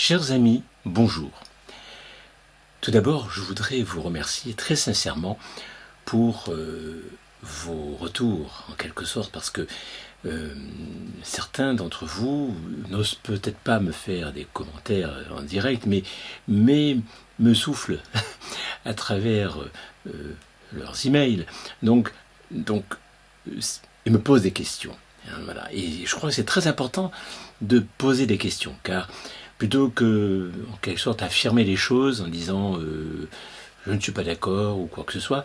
Chers amis, bonjour. Tout d'abord, je voudrais vous remercier très sincèrement pour vos retours, en quelque sorte, parce que certains d'entre vous n'osent peut-être pas me faire des commentaires en direct, mais me soufflent à travers leurs emails. Donc, ils me posent des questions. Voilà. Et je crois que c'est très important de poser des questions, car plutôt que, en quelque sorte, affirmer les choses en disant je ne suis pas d'accord ou quoi que ce soit,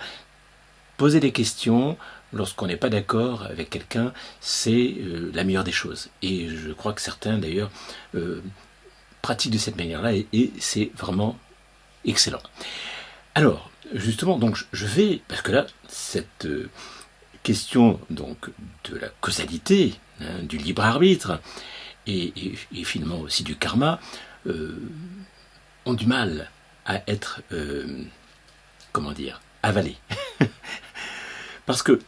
poser des questions lorsqu'on n'est pas d'accord avec quelqu'un, c'est la meilleure des choses. Et je crois que certains, d'ailleurs, pratiquent de cette manière-là et c'est vraiment excellent. Alors, justement, donc je vais, parce que là, cette question donc de la causalité, du libre arbitre, et finalement aussi du karma, ont du mal à être, avalés. Parce que,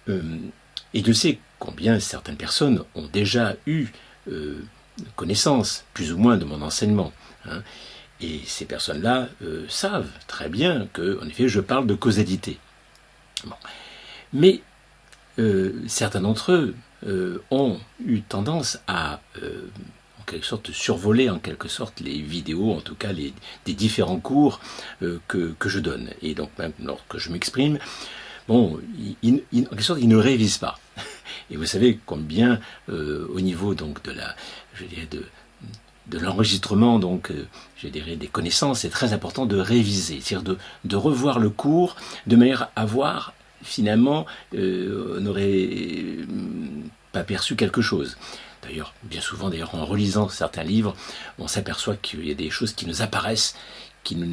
et je sais combien certaines personnes ont déjà eu connaissance, plus ou moins, de mon enseignement. Et ces personnes-là savent très bien que, en effet, je parle de causalité. Bon. Mais certains d'entre eux ont eu tendance à, en quelque sorte, survoler en quelque sorte les vidéos, en tout cas des différents cours que je donne. Et donc même lorsque je m'exprime, bon, en quelque sorte, ils ne révisent pas. Et vous savez combien, au niveau donc de l'enregistrement, donc, des connaissances, c'est très important de réviser, c'est-à-dire de revoir le cours de manière à voir finalement, on n'aurait pas perçu quelque chose. D'ailleurs, bien souvent, en relisant certains livres, on s'aperçoit qu'il y a des choses qui nous apparaissent, qui ne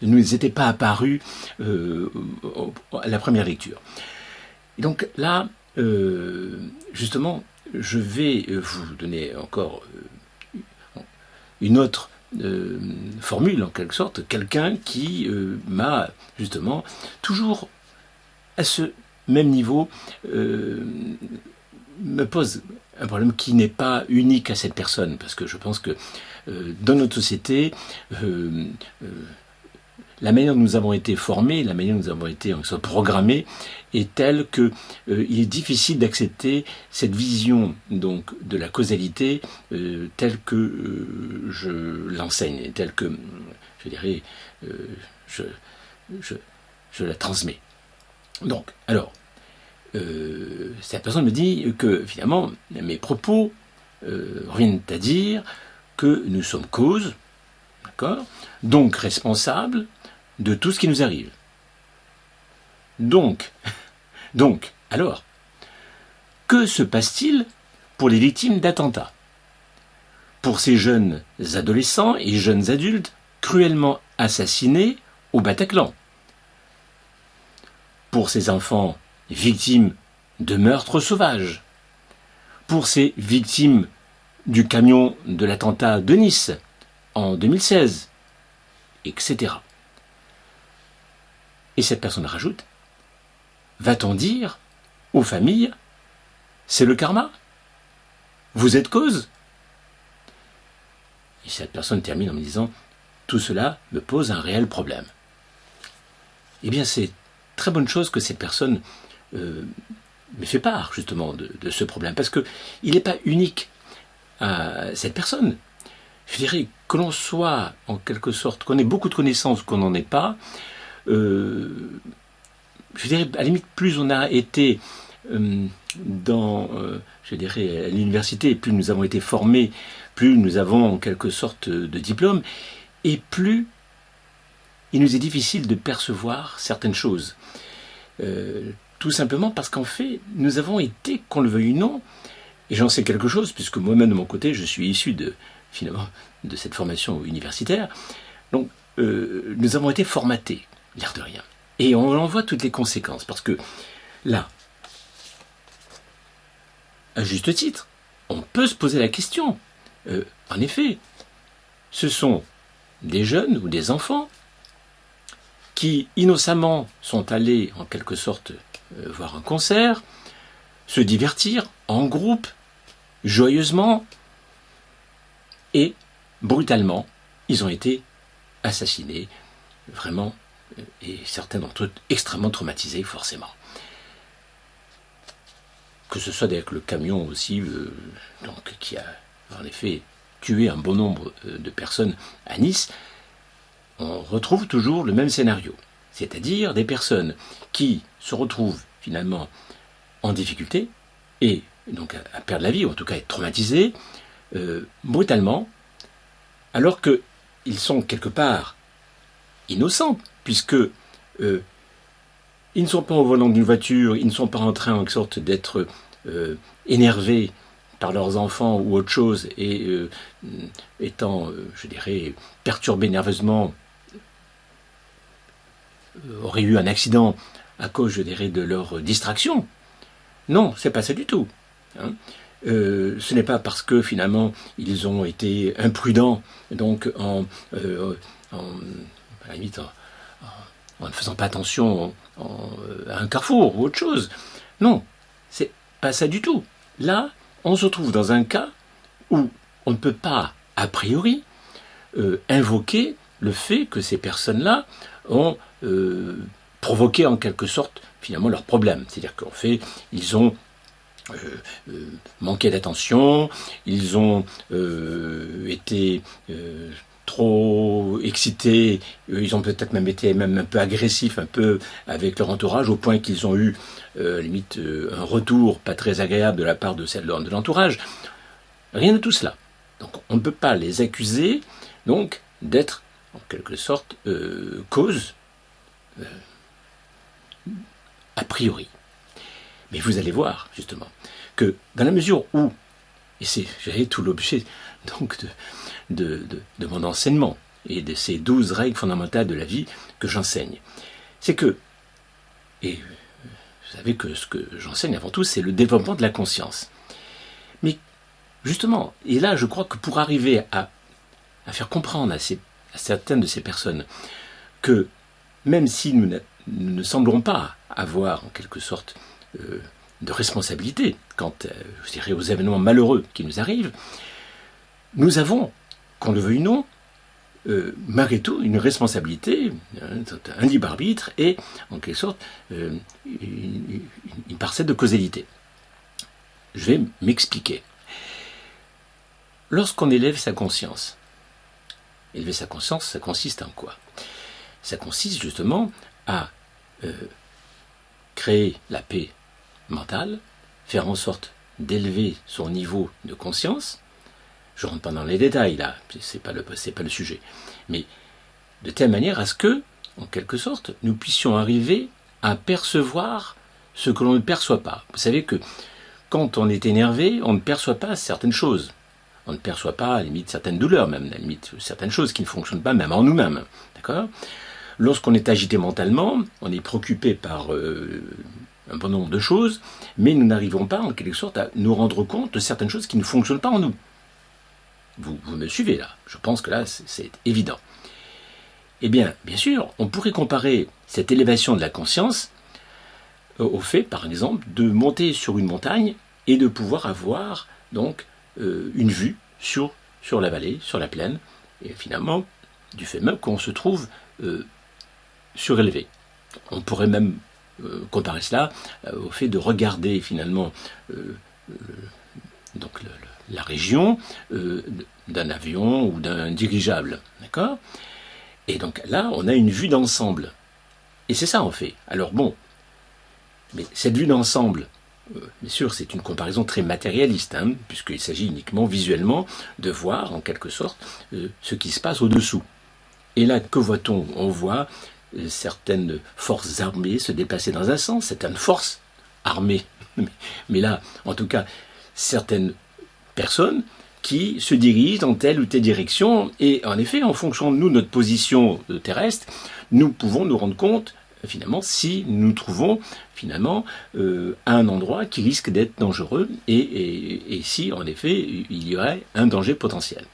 nous étaient pas apparues à la première lecture. Et donc là, justement, je vais vous donner encore une autre formule, en quelque sorte, quelqu'un qui m'a justement toujours à ce même niveau me pose un problème qui n'est pas unique à cette personne, parce que je pense que dans notre société, la manière dont nous avons été formés, la manière dont nous avons été programmés est telle que il est difficile d'accepter cette vision donc de la causalité telle que je l'enseigne, telle que je la transmets. Donc, alors, cette personne me dit que finalement mes propos reviennent à dire que nous sommes cause, d'accord, donc responsables de tout ce qui nous arrive. Donc, alors, que se passe-t-il pour les victimes d'attentats? Pour ces jeunes adolescents et jeunes adultes cruellement assassinés au Bataclan? Pour ces enfants victimes de meurtres sauvages? Pour ces victimes du camion de l'attentat de Nice en 2016, etc. Et cette personne rajoute, va-t-on dire aux familles, c'est le karma? Vous êtes cause? Et cette personne termine en me disant, tout cela me pose un réel problème. Eh bien, c'est très bonne chose que cette personne me fait part, justement, de ce problème, parce qu'il n'est pas unique à cette personne. Je dirais que l'on soit, en quelque sorte, qu'on ait beaucoup de connaissances ou qu'on n'en ait pas, je dirais, à la limite, plus on a été à l'université, plus nous avons été formés, plus nous avons en quelque sorte de diplôme, et plus il nous est difficile de percevoir certaines choses. Tout simplement parce qu'en fait, nous avons été, qu'on le veuille ou non, et j'en sais quelque chose, puisque moi-même de mon côté, je suis issu finalement de cette formation universitaire, donc nous avons été formatés, l'air de rien. Et on en voit toutes les conséquences, parce que là, à juste titre, on peut se poser la question. En effet, ce sont des jeunes ou des enfants qui innocemment sont allés en quelque sorte voir un concert, se divertir en groupe, joyeusement, et brutalement, ils ont été assassinés, vraiment, et certains d'entre eux extrêmement traumatisés, forcément. Que ce soit avec le camion aussi, donc, qui a en effet tué un bon nombre de personnes à Nice, on retrouve toujours le même scénario. C'est-à-dire des personnes qui se retrouvent finalement en difficulté et donc à perdre la vie, ou en tout cas à être traumatisés, brutalement, alors qu'ils sont quelque part innocents, puisque ils ne sont pas au volant d'une voiture, ils ne sont pas en train en sorte d'être énervés par leurs enfants ou autre chose, et étant, je dirais, perturbés nerveusement, auraient eu un accident à cause, je dirais, de leur distraction. Non, c'est pas ça du tout. Hein. Ce n'est pas parce que finalement ils ont été imprudents, donc à la limite, en ne faisant pas attention à un carrefour ou autre chose. Non, c'est pas ça du tout. Là, on se trouve dans un cas où on ne peut pas, a priori, invoquer le fait que ces personnes-là ont provoqué en quelque sorte finalement leur problème. C'est-à-dire qu'en fait, ils ont manqué d'attention, ils ont été trop excités, ils ont peut-être même été un peu agressifs, un peu avec leur entourage, au point qu'ils ont eu limite un retour pas très agréable de la part de celle de l'entourage. Rien de tout cela. Donc on ne peut pas les accuser donc d'être en quelque sorte cause a priori. Mais vous allez voir justement que dans la mesure où, et c'est tout l'objet donc de mon enseignement et de ces 12 règles fondamentales de la vie que j'enseigne, c'est que, et vous savez que ce que j'enseigne avant tout, c'est le développement de la conscience. Mais justement, et là je crois que pour arriver à faire comprendre à certaines de ces personnes que même si nous ne semblons pas avoir en quelque sorte de responsabilité quant, je dirais, aux événements malheureux qui nous arrivent, nous avons, qu'on le veuille ou non, malgré tout, une responsabilité, un libre arbitre et, en quelque sorte, une parcelle de causalité. Je vais m'expliquer. Lorsqu'on élève sa conscience, élever sa conscience, ça consiste en quoi? Ça consiste justement à créer la paix mentale, faire en sorte d'élever son niveau de conscience. Je ne rentre pas dans les détails là, c'est pas le sujet. Mais de telle manière à ce que, en quelque sorte, nous puissions arriver à percevoir ce que l'on ne perçoit pas. Vous savez que quand on est énervé, on ne perçoit pas certaines choses. On ne perçoit pas, à la limite, certaines douleurs, même, à la limite, certaines choses qui ne fonctionnent pas, même en nous-mêmes. D'accord ? Lorsqu'on est agité mentalement, on est préoccupé par un bon nombre de choses, mais nous n'arrivons pas, en quelque sorte, à nous rendre compte de certaines choses qui ne fonctionnent pas en nous. Vous me suivez là? Je pense que là, c'est évident. Eh bien, bien sûr, on pourrait comparer cette élévation de la conscience au fait, par exemple, de monter sur une montagne et de pouvoir avoir, donc, une vue sur la vallée, sur la plaine, et finalement, du fait même qu'on se trouve surélevé. On pourrait même comparer cela au fait de regarder finalement donc la région d'un avion ou d'un dirigeable. D'accord ? Et donc là, on a une vue d'ensemble. Et c'est ça en fait. Alors bon, mais cette vue d'ensemble, bien sûr, c'est une comparaison très matérialiste, hein, puisqu'il s'agit uniquement visuellement de voir, en quelque sorte, ce qui se passe au-dessous. Et là, que voit-on? On voit certaines forces armées se déplacer dans un sens, certaines forces armées, mais là, en tout cas, certaines personnes qui se dirigent dans telle ou telle direction, et en effet, en fonction de nous, notre position terrestre, nous pouvons nous rendre compte finalement si nous nous trouvons finalement à un endroit qui risque d'être dangereux et si en effet il y aurait un danger potentiel.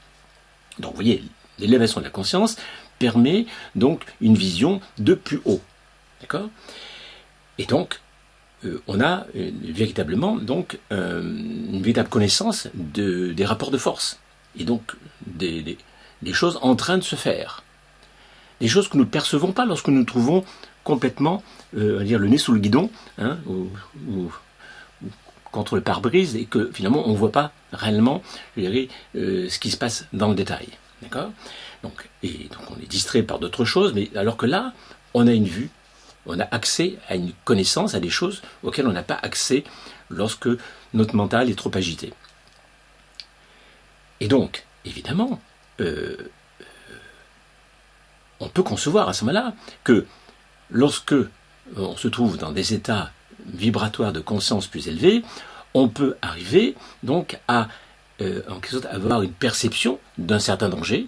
Donc vous voyez, l'élévation de la conscience permet donc une vision de plus haut. D'accord ? Et donc on a véritablement donc une véritable connaissance des rapports de force et donc des choses en train de se faire. Des choses que nous ne percevons pas lorsque nous nous trouvons complètement, dire le nez sous le guidon, hein, ou contre le pare-brise, et que finalement on ne voit pas réellement, je dirais, ce qui se passe dans le détail. D'accord ? Donc on est distrait par d'autres choses, mais alors que là, on a une vue, on a accès à une connaissance, à des choses auxquelles on n'a pas accès lorsque notre mental est trop agité. Et donc, évidemment, on peut concevoir à ce moment-là que lorsque on se trouve dans des états vibratoires de conscience plus élevés, on peut arriver donc à en quelque sorte avoir une perception d'un certain danger.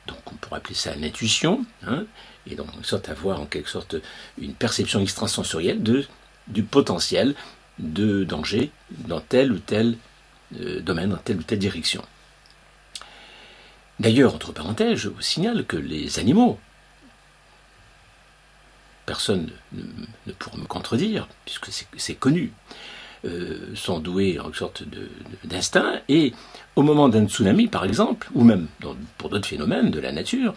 Donc on pourrait appeler ça l'intuition, hein, et donc en quelque sorte avoir en quelque sorte une perception extrasensorielle du potentiel de danger dans tel ou tel domaine, dans telle ou telle direction. D'ailleurs, entre parenthèses, je vous signale que les animaux, personne ne pourra me contredire, puisque c'est connu, sont doués en sorte d'instinct, et au moment d'un tsunami par exemple, ou même pour d'autres phénomènes de la nature,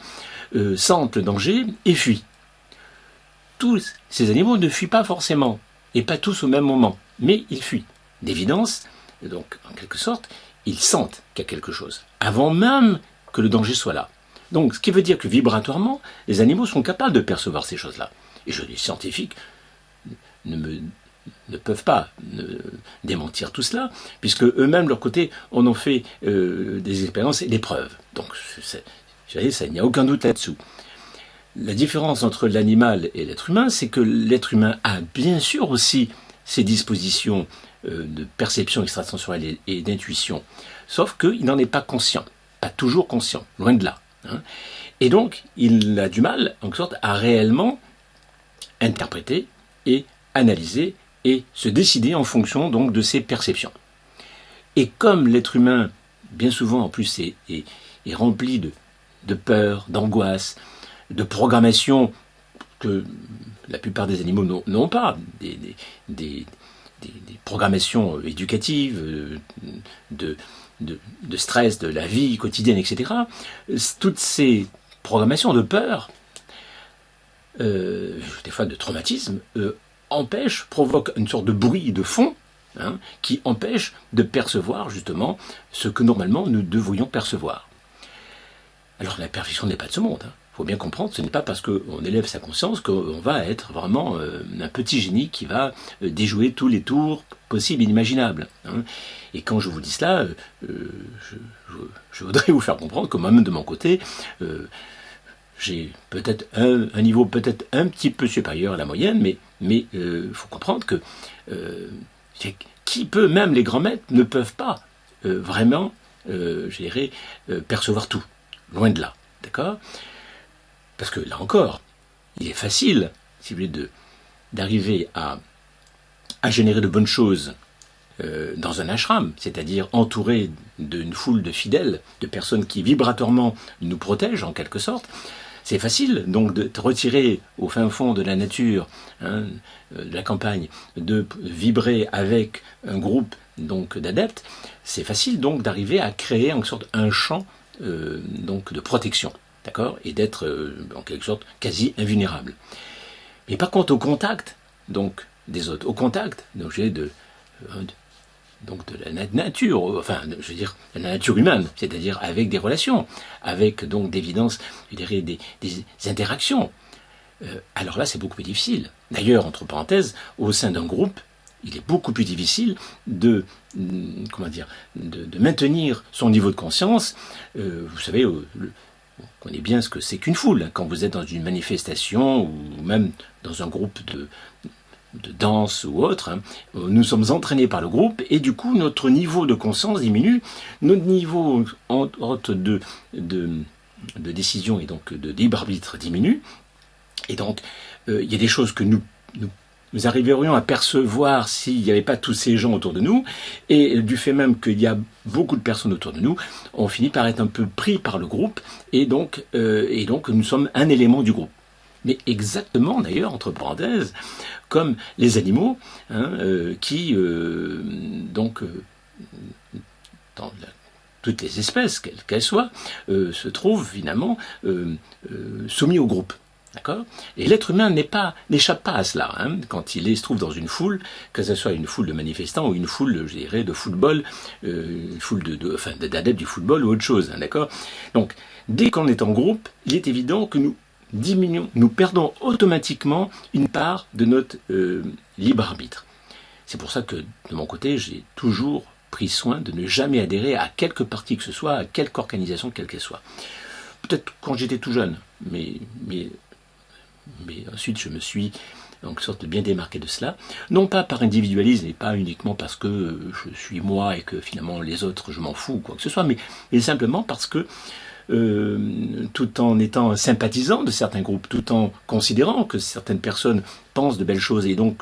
sentent le danger et fuient. Tous ces animaux ne fuient pas forcément, et pas tous au même moment, mais ils fuient. D'évidence, donc en quelque sorte, ils sentent qu'il y a quelque chose, avant même que le danger soit là. Donc ce qui veut dire que vibratoirement, les animaux sont capables de percevoir ces choses-là. Et les scientifiques ne peuvent pas démentir tout cela, puisque eux-mêmes, de leur côté, en ont fait des expériences et des preuves. Donc, il n'y a aucun doute là-dessous. La différence entre l'animal et l'être humain, c'est que l'être humain a bien sûr aussi ses dispositions de perception extrasensorielle et d'intuition, sauf qu'il n'en est pas conscient, pas toujours conscient, loin de là. Hein. Et donc, il a du mal, en quelque sorte, à réellement interpréter et analyser et se décider en fonction donc de ses perceptions. Et comme l'être humain, bien souvent en plus, est rempli de peur, d'angoisse, de programmation que la plupart des animaux n'ont pas, des programmations éducatives, de stress, de la vie quotidienne, etc. Toutes ces programmations de peur, des fois de traumatisme, provoquent une sorte de bruit de fond, hein, qui empêche de percevoir justement ce que normalement nous devrions percevoir. Alors la perfection n'est pas de ce monde. Il faut bien comprendre, ce n'est pas parce qu'on élève sa conscience qu'on va être vraiment un petit génie qui va déjouer tous les tours possibles et inimaginables. Hein. Et quand je vous dis cela, je voudrais vous faire comprendre que moi-même de mon côté, j'ai peut-être un niveau peut-être un petit peu supérieur à la moyenne, mais faut comprendre que qui peut, même les grands maîtres, ne peuvent pas vraiment, je dirais, percevoir tout. Loin de là, d'accord ? Parce que là encore, il est facile, si vous voulez, d'arriver à générer de bonnes choses dans un ashram, c'est-à-dire entouré d'une foule de fidèles, de personnes qui vibratoirement nous protègent en quelque sorte. C'est facile donc de te retirer au fin fond de la nature, hein, de la campagne, de vibrer avec un groupe donc d'adeptes. C'est facile donc d'arriver à créer en quelque sorte un champ donc de protection, d'accord, et d'être en quelque sorte quasi invulnérable. Mais par contre au contact donc des autres, au contact donc j'ai de la nature, enfin, je veux dire, la nature humaine, c'est-à-dire avec des relations, avec donc d'évidence, je dirais, des interactions. Alors là, c'est beaucoup plus difficile. D'ailleurs, entre parenthèses, au sein d'un groupe, il est beaucoup plus difficile de maintenir son niveau de conscience. Vous savez, on connaît bien ce que c'est qu'une foule. Quand vous êtes dans une manifestation ou même dans un groupe de danse ou autre, hein, nous sommes entraînés par le groupe et du coup notre niveau de conscience diminue, notre niveau de décision et donc de libre arbitre diminue, et donc il y a des choses que nous arriverions à percevoir s'il n'y avait pas tous ces gens autour de nous, et du fait même qu'il y a beaucoup de personnes autour de nous, on finit par être un peu pris par le groupe, et donc nous sommes un élément du groupe. Mais exactement, d'ailleurs, entre parenthèses, comme les animaux, hein, qui, dans toutes les espèces, quelles qu'elles soient, se trouvent finalement soumis au groupe. D'accord ? Et l'être humain n'échappe pas à cela. Hein, quand il se trouve dans une foule, que ce soit une foule de manifestants ou une foule, je dirais, de football, une foule d'adeptes du football ou autre chose. Hein, d'accord ? Donc, dès qu'on est en groupe, il est évident que nous perdons automatiquement une part de notre libre arbitre. C'est pour ça que, de mon côté, j'ai toujours pris soin de ne jamais adhérer à quelque parti que ce soit, à quelque organisation quelle qu'elle soit. Peut-être quand j'étais tout jeune, mais ensuite je me suis en sorte bien démarqué de cela, non pas par individualisme et pas uniquement parce que je suis moi et que finalement les autres je m'en fous, quoi que ce soit, mais simplement parce que tout en étant sympathisant de certains groupes, tout en considérant que certaines personnes pensent de belles choses et donc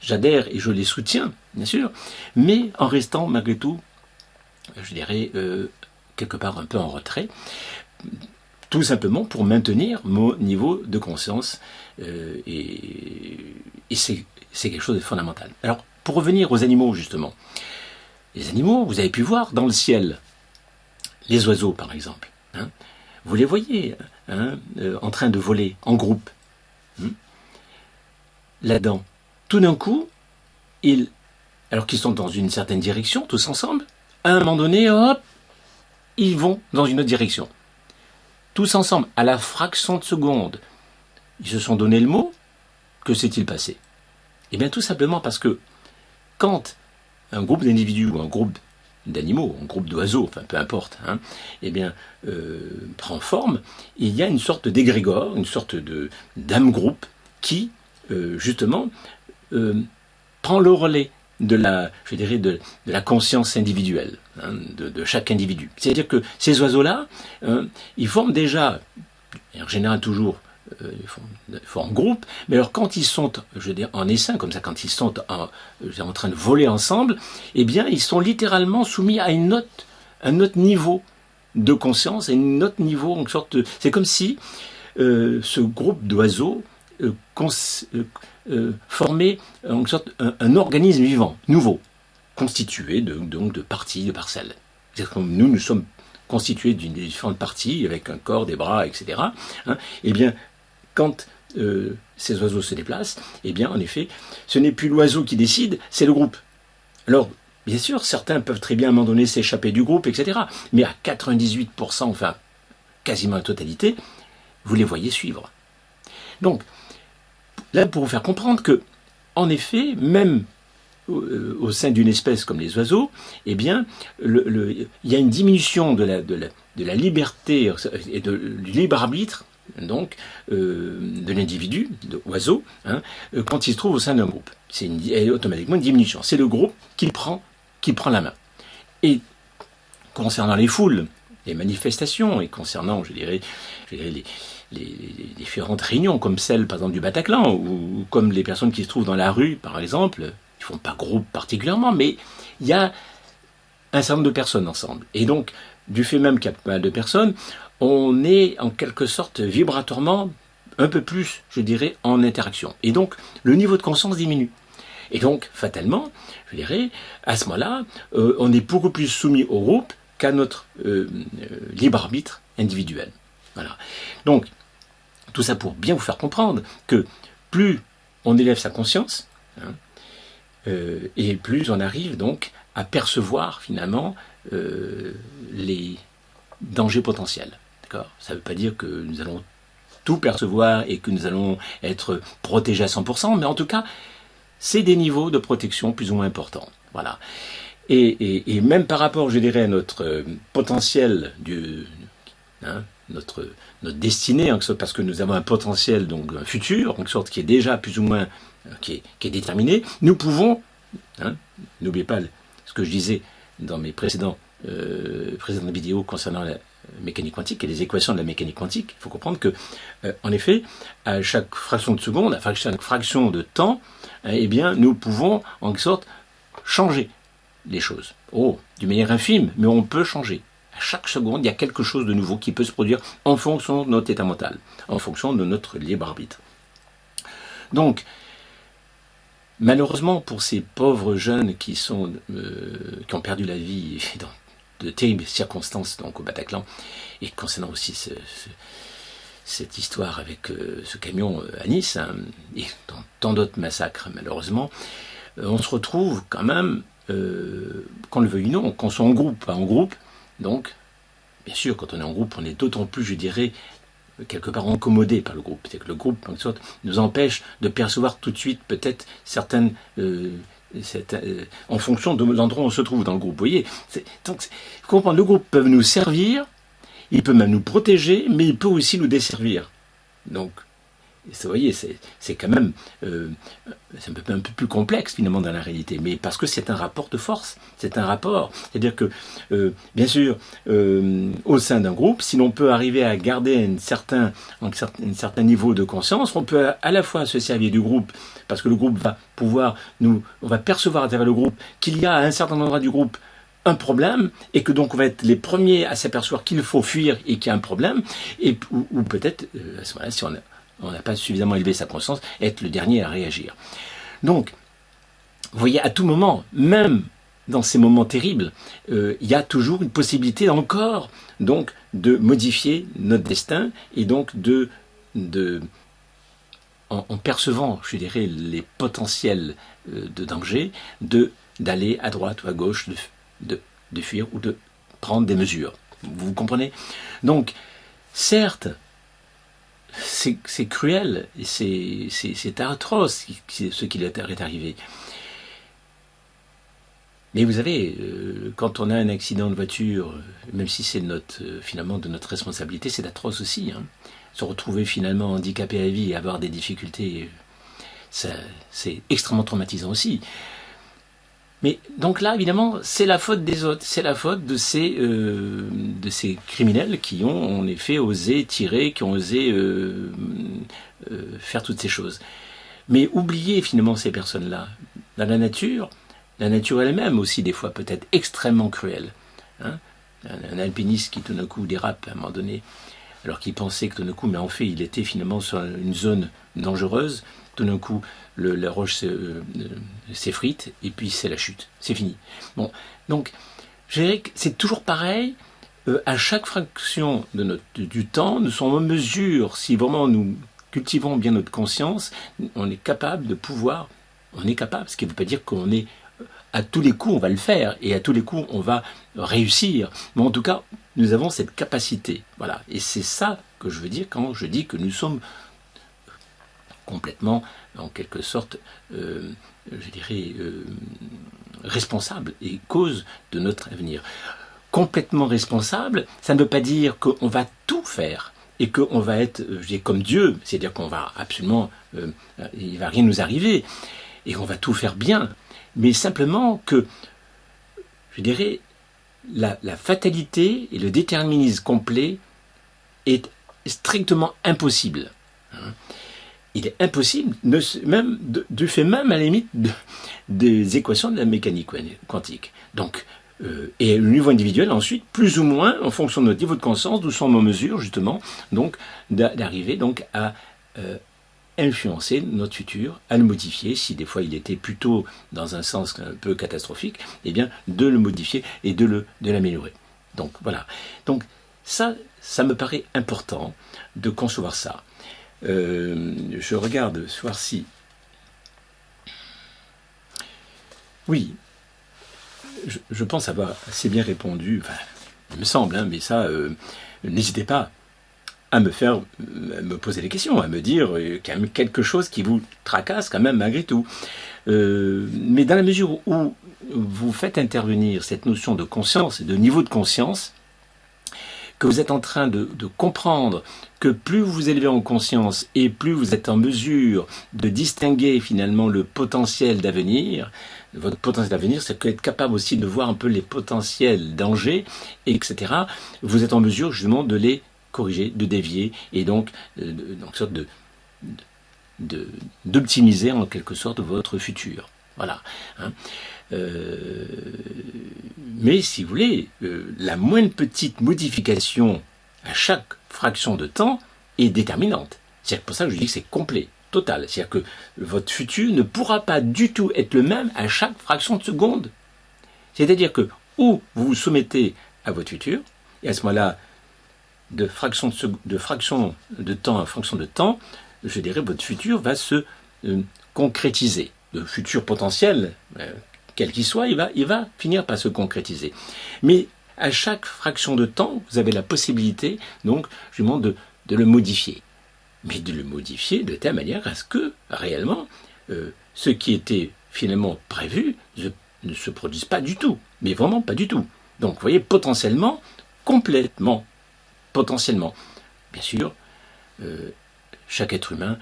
j'adhère et je les soutiens, bien sûr, mais en restant malgré tout, je dirais, quelque part un peu en retrait, tout simplement pour maintenir mon niveau de conscience et c'est quelque chose de fondamental. Alors, pour revenir aux animaux, justement, les animaux, vous avez pu voir dans le ciel, les oiseaux par exemple, hein, vous les voyez hein, en train de voler en groupe. Là-dedans, tout d'un coup, alors qu'ils sont dans une certaine direction, tous ensemble, à un moment donné, hop, ils vont dans une autre direction. Tous ensemble, à la fraction de seconde, ils se sont donné le mot. Que s'est-il passé? Eh bien, tout simplement parce que quand un groupe d'individus ou un groupe d'animaux, un groupe d'oiseaux, enfin peu importe, hein, eh bien, prend forme, il y a une sorte d'égrégore, une sorte d'âme-groupe qui, justement, prend le relais de la conscience individuelle, hein, de chaque individu. C'est-à-dire que ces oiseaux-là, ils forment déjà, en général toujours, ils font en groupe, mais alors quand ils sont, je veux dire, en essaim, comme ça, quand ils sont en train de voler ensemble, eh bien, ils sont littéralement soumis à un autre niveau de conscience, à un autre niveau, en sorte c'est comme si ce groupe d'oiseaux former en sorte un organisme vivant, nouveau, constitué donc de parties, de parcelles. C'est comme nous sommes constitués d'une différentes parties, avec un corps, des bras, etc. Hein, et bien, quand ces oiseaux se déplacent, eh bien, en effet, ce n'est plus l'oiseau qui décide, c'est le groupe. Alors, bien sûr, certains peuvent très bien à un moment donné s'échapper du groupe, etc. Mais à 98%, enfin, quasiment la totalité, vous les voyez suivre. Donc, là, pour vous faire comprendre que, en effet, même au sein d'une espèce comme les oiseaux, eh bien, il y a une diminution de la liberté et du libre arbitre, donc, de l'individu, de l'oiseau, hein, quand il se trouve au sein d'un groupe. C'est automatiquement une diminution. C'est le groupe qui prend la main. Et concernant les foules, les manifestations, et concernant, je dirais les différentes réunions, comme celle, par exemple, du Bataclan, ou comme les personnes qui se trouvent dans la rue, par exemple, ils ne font pas groupe particulièrement, mais il y a un certain nombre de personnes ensemble. Et donc, du fait même qu'il y a pas mal de personnes, on est en quelque sorte vibratoirement un peu plus, je dirais, en interaction. Et donc, le niveau de conscience diminue. Et donc, fatalement, je dirais, à ce moment-là, on est beaucoup plus soumis au groupe qu'à notre libre arbitre individuel. Voilà. Donc, tout ça pour bien vous faire comprendre que plus on élève sa conscience, hein, et plus on arrive donc à percevoir finalement les dangers potentiels. D'accord ? Ça ne veut pas dire que nous allons tout percevoir et que nous allons être protégés à 100%, mais en tout cas, c'est des niveaux de protection plus ou moins importants. Voilà. Et même par rapport, je dirais, à notre potentiel, notre destinée, parce que nous avons un potentiel, donc un futur, en sorte qui est déjà plus ou moins, qui est déterminé, nous pouvons, n'oubliez pas ce que je disais dans mes précédentes vidéos concernant la mécanique quantique et les équations de la mécanique quantique, il faut comprendre que, en effet, à chaque fraction de seconde, à chaque fraction de temps, eh bien, nous pouvons, en quelque sorte, changer les choses. D'une manière infime, mais on peut changer. À chaque seconde, il y a quelque chose de nouveau qui peut se produire en fonction de notre état mental, en fonction de notre libre arbitre. Donc, malheureusement, pour ces pauvres jeunes qui ont perdu la vie de terribles circonstances donc, au Bataclan, et concernant aussi cette histoire avec ce camion à Nice, hein, et dans tant d'autres massacres malheureusement, on se retrouve quand même, qu'on le veuille ou non, qu'on soit en groupe, pas en groupe, donc bien sûr quand on est en groupe on est d'autant plus, je dirais, quelque part incommodé par le groupe. C'est que le groupe, en quelque sorte, nous empêche de percevoir tout de suite peut-être certaines... en fonction de l'endroit où on se trouve dans le groupe. Vous voyez, donc, vous comprenez, le groupe peut nous servir, il peut même nous protéger, mais il peut aussi nous desservir. Donc, vous voyez, c'est quand même c'est un peu plus complexe finalement dans la réalité, mais parce que c'est un rapport de force, c'est un rapport, c'est-à-dire que bien sûr au sein d'un groupe, si l'on peut arriver à garder un certain niveau de conscience, on peut à la fois se servir du groupe, parce que le groupe va pouvoir on va percevoir à travers le groupe qu'il y a à un certain endroit du groupe un problème, et que donc on va être les premiers à s'apercevoir qu'il faut fuir et qu'il y a un problème, ou peut-être à ce moment-là, si on n'a pas suffisamment élevé sa conscience, être le dernier à réagir. Donc, vous voyez, à tout moment, même dans ces moments terribles, il y a toujours une possibilité encore donc, de modifier notre destin, et donc en percevant, je dirais, les potentiels de danger, d'aller à droite ou à gauche, de fuir ou de prendre des mesures. Vous comprenez? Donc, certes, c'est cruel, et c'est atroce ce qui leur est arrivé. Mais vous savez, quand on a un accident de voiture, même si c'est finalement de notre responsabilité, c'est atroce aussi. Hein. Se retrouver finalement handicapé à la vie et avoir des difficultés, c'est extrêmement traumatisant aussi. Mais donc là, évidemment, c'est la faute des autres, c'est la faute de ces criminels qui ont en effet osé tirer, qui ont osé faire toutes ces choses. Mais oubliez finalement ces personnes-là. Dans la nature elle-même aussi des fois peut être extrêmement cruelle. Hein, un alpiniste qui tout d'un coup dérape à un moment donné, alors qu'il pensait que tout d'un coup, mais en fait il était finalement sur une zone dangereuse, tout d'un coup la roche s'effrite et puis c'est la chute, c'est fini. Bon, donc je dirais que c'est toujours pareil, à chaque fraction du temps, nous sommes en mesure, si vraiment nous cultivons bien notre conscience, on est capable, ce qui ne veut pas dire qu'on est à tous les coups on va le faire, et à tous les coups on va réussir, mais en tout cas nous avons cette capacité, voilà, et c'est ça que je veux dire quand je dis que nous sommes complètement, en quelque sorte, je dirais, responsables et cause de notre avenir. Complètement responsable, ça ne veut pas dire qu'on va tout faire et qu'on va être, je dis, comme Dieu, c'est-à-dire qu'on va absolument, il ne va rien nous arriver et qu'on va tout faire bien, mais simplement que, je dirais, la fatalité et le déterminisme complet est strictement impossible. Hein. Il est impossible, même du fait même à la limite des équations de la mécanique quantique. Donc, et le niveau individuel ensuite, plus ou moins, en fonction de notre niveau de conscience, nous sommes en mesure justement donc d'arriver donc à influencer notre futur, à le modifier, si des fois il était plutôt dans un sens un peu catastrophique, eh bien de le modifier et de l'améliorer. Donc voilà. Donc ça me paraît important de concevoir ça. Je regarde ce soir-ci. Oui, je pense avoir assez bien répondu, enfin, il me semble, hein, mais ça, n'hésitez pas à me poser des questions, à me dire qu'il y a quelque chose qui vous tracasse quand même malgré tout. Mais dans la mesure où vous faites intervenir cette notion de conscience et de niveau de conscience, que vous êtes en train de comprendre que plus vous vous élevez en conscience et plus vous êtes en mesure de distinguer finalement le potentiel d'avenir, votre potentiel d'avenir, c'est être capable aussi de voir un peu les potentiels dangers, etc. Vous êtes en mesure justement de les corriger, de dévier, et donc sorte d'optimiser en quelque sorte votre futur. Voilà. Hein. Mais si vous voulez, la moindre petite modification à chaque fraction de temps est déterminante. C'est pour ça que je dis que c'est complet, total. C'est-à-dire que votre futur ne pourra pas du tout être le même à chaque fraction de seconde. C'est-à-dire que ou vous vous soumettez à votre futur. Et à ce moment-là, de fraction de temps à fraction de temps, je dirais, votre futur va se concrétiser. Le futur potentiel, quel qu'il soit, il va finir par se concrétiser. Mais à chaque fraction de temps, vous avez la possibilité, donc, justement, de le modifier. Mais de le modifier de telle manière à ce que, réellement, ce qui était finalement prévu ne se produise pas du tout. Mais vraiment pas du tout. Donc, vous voyez, potentiellement, complètement, potentiellement. Bien sûr, chaque être humain,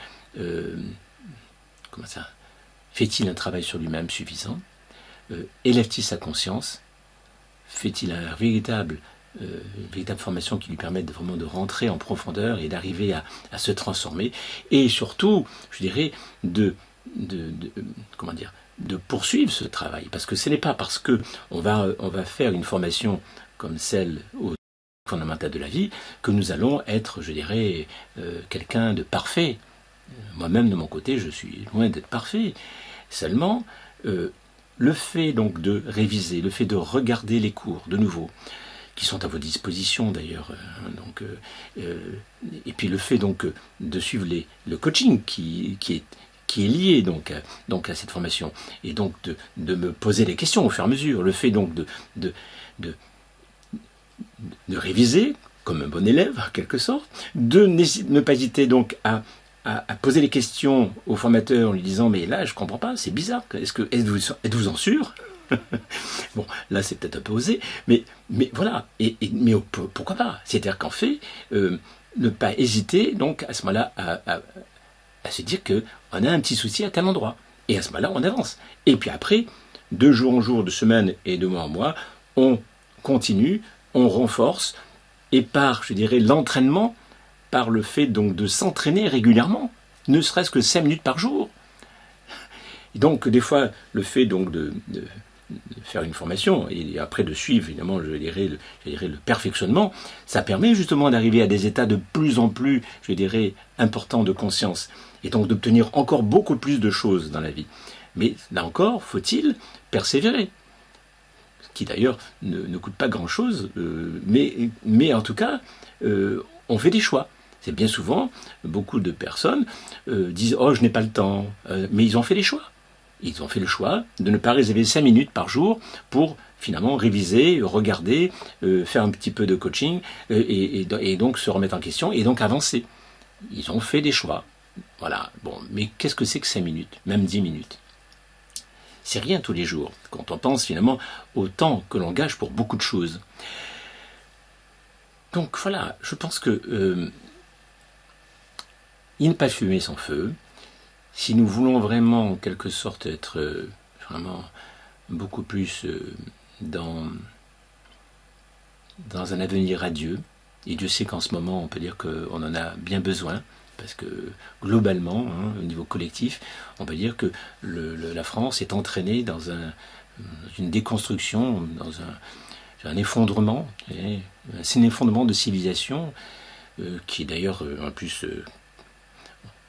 fait-il un travail sur lui-même suffisant? Élève-t-il sa conscience? Fait-il une véritable formation qui lui permette vraiment de rentrer en profondeur et d'arriver à se transformer? Et surtout, je dirais, de poursuivre ce travail. Parce que ce n'est pas parce qu'on va faire une formation comme celle au fondamental de la vie que nous allons être, je dirais, quelqu'un de parfait. Moi-même, de mon côté, je suis loin d'être parfait. Seulement, le fait donc de réviser, le fait de regarder les cours de nouveau, qui sont à vos dispositions d'ailleurs, et puis le fait donc de suivre le coaching qui est lié donc à cette formation, et donc de me poser des questions au fur et à mesure, le fait donc de réviser comme un bon élève en quelque sorte, de ne pas hésiter donc à poser les questions au formateur en lui disant mais là je comprends pas, c'est bizarre, êtes-vous en sûr? Bon, là c'est peut-être un peu osé, mais voilà, mais pourquoi pas? C'est-à-dire qu'en fait, ne pas hésiter donc à ce moment-là à se dire qu'on a un petit souci à tel endroit, et à ce moment-là on avance. Et puis après, de jour en jour, de semaine et de mois en mois, on continue, on renforce, et par, je dirais, l'entraînement, par le fait donc de s'entraîner régulièrement, ne serait-ce que 5 minutes par jour. Et donc des fois, le fait donc de faire une formation et après de suivre évidemment, je dirais le perfectionnement, ça permet justement d'arriver à des états de plus en plus, je dirais, importants de conscience, et donc d'obtenir encore beaucoup plus de choses dans la vie. Mais là encore, faut-il persévérer, ce qui d'ailleurs ne coûte pas grand-chose, mais en tout cas, on fait des choix. C'est bien souvent, beaucoup de personnes disent « Oh, je n'ai pas le temps », mais ils ont fait des choix. Ils ont fait le choix de ne pas réserver 5 minutes par jour pour finalement réviser, regarder, faire un petit peu de coaching et donc se remettre en question et donc avancer. Ils ont fait des choix. Voilà. Bon, mais qu'est-ce que c'est que 5 minutes, même 10 minutes? C'est rien tous les jours, quand on pense finalement au temps que l'on gage pour beaucoup de choses. Donc voilà, je pense que il n'est pas de fumée sans feu. Si nous voulons vraiment, en quelque sorte, être vraiment beaucoup plus dans un avenir radieux, et Dieu sait qu'en ce moment, on peut dire qu'on en a bien besoin, parce que globalement, au niveau collectif, on peut dire que la France est entraînée dans une déconstruction, dans un effondrement, c'est un effondrement de civilisation, qui est d'ailleurs, en plus,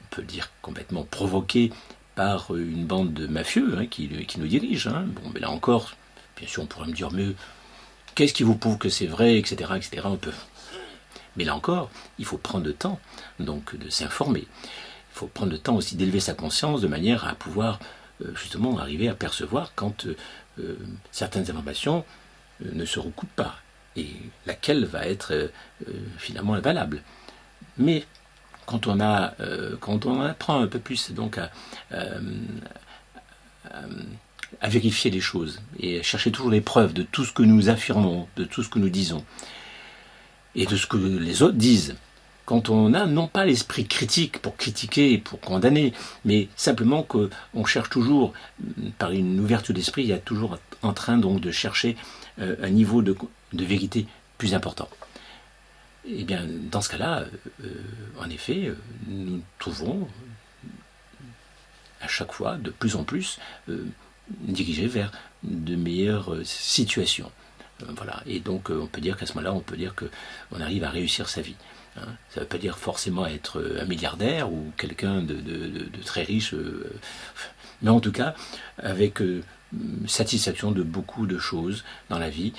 on peut le dire complètement provoqué par une bande de mafieux qui nous dirigent. Bon, mais là encore, bien sûr, on pourrait me dire, mais qu'est-ce qui vous prouve que c'est vrai, etc., etc. On peut. Mais là encore, il faut prendre le temps donc de s'informer. Il faut prendre le temps aussi d'élever sa conscience de manière à pouvoir justement arriver à percevoir quand certaines informations ne se recoupent pas et laquelle va être finalement valable. Mais quand on apprend un peu plus donc à vérifier les choses et à chercher toujours les preuves de tout ce que nous affirmons, de tout ce que nous disons et de ce que les autres disent, quand on a non pas l'esprit critique pour critiquer et pour condamner, mais simplement qu'on cherche toujours, par une ouverture d'esprit, il y a toujours en train donc de chercher un niveau de vérité plus important. Et bien, dans ce cas-là, en effet, nous trouvons à chaque fois de plus en plus dirigés vers de meilleures situations. Voilà. Et donc, on peut dire qu'à ce moment-là, on peut dire qu'on arrive à réussir sa vie. Ça ne veut pas dire forcément être un milliardaire ou quelqu'un de très riche, mais en tout cas, avec satisfaction de beaucoup de choses dans la vie,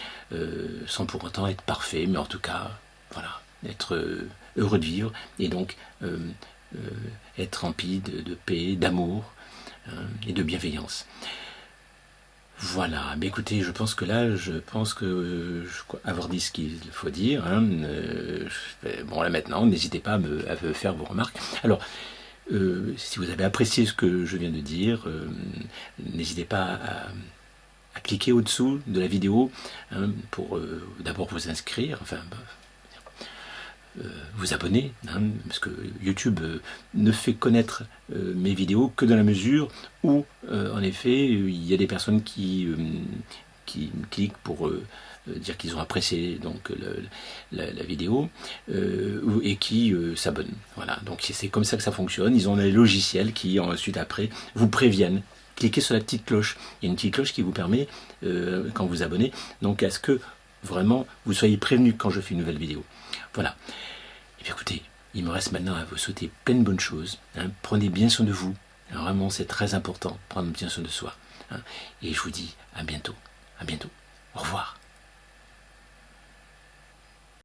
sans pour autant être parfait, mais en tout cas, voilà, être heureux de vivre, et donc être rempli de paix, d'amour et de bienveillance. Voilà, mais écoutez, je pense que avoir dit ce qu'il faut dire, hein, bon là maintenant, n'hésitez pas à me faire vos remarques. Alors, si vous avez apprécié ce que je viens de dire, n'hésitez pas à cliquer au-dessous de la vidéo hein, pour d'abord vous inscrire, enfin vous abonner, hein, parce que YouTube ne fait connaître mes vidéos que dans la mesure où, en effet, il y a des personnes qui cliquent pour dire qu'ils ont apprécié donc la vidéo et qui s'abonnent. Voilà, donc c'est comme ça que ça fonctionne. Ils ont des logiciels qui ensuite après vous préviennent. Cliquez sur la petite cloche. Il y a une petite cloche qui vous permet, quand vous abonnez, donc à ce que vraiment vous soyez prévenu quand je fais une nouvelle vidéo. Voilà. Et bien écoutez, il me reste maintenant à vous souhaiter plein de bonnes choses. Hein. Prenez bien soin de vous. Alors, vraiment, c'est très important, prendre bien soin de soi. Hein. Et je vous dis à bientôt. À bientôt. Au revoir.